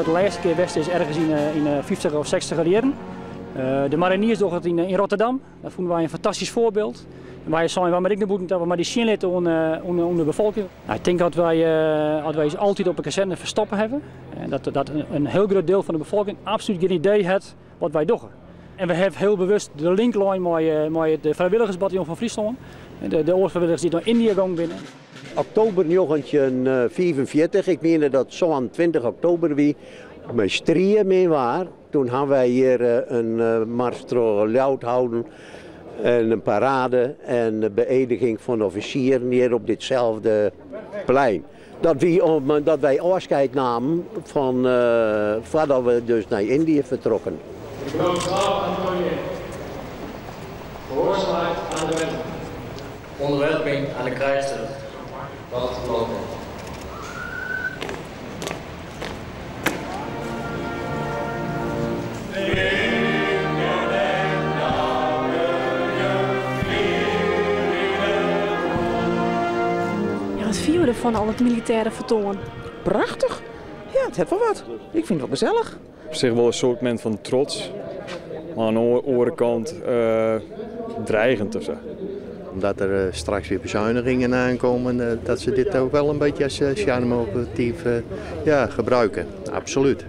de laatste keer West is ergens in 50 of 60 jaren. De mariniers doen het in Rotterdam. Dat vonden wij een fantastisch voorbeeld. Wij zijn wel met ik de boeten dat we maar die zien laten onder de bevolking. Nou, ik denk dat wij ze altijd op een kazerne verstoppen hebben. En dat een heel groot deel van de bevolking absoluut geen idee heeft wat wij doen. En we hebben heel bewust de linklijn met het vrijwilligersbataljon van Friesland. De oorlogsvrijwilligers die naar India gaan binnen. Oktober 1945, ik meen dat zo'n 20 oktober wie met strieën mee waren. Toen hebben wij hier een mars luid houden en een parade en een beëdiging van officieren hier op ditzelfde plein. Dat wij afscheid namen van voordat we dus naar Indië vertrokken. Ik beloof trouw aan de koningin, gehoorzaamheid aan de wetten, onderwerping aan de krijgstucht. Dat beloof ik. Ja, wat vieren we ervan, al het militaire vertoon? Prachtig. Ja, het heeft wel wat. Ik vind het wel gezellig. Op zich wel een soort moment van trots. Maar aan de andere kant dreigend of zo. Omdat er straks weer bezuinigingen aankomen, dat ze dit ook wel een beetje als charme-motief gebruiken. Absoluut.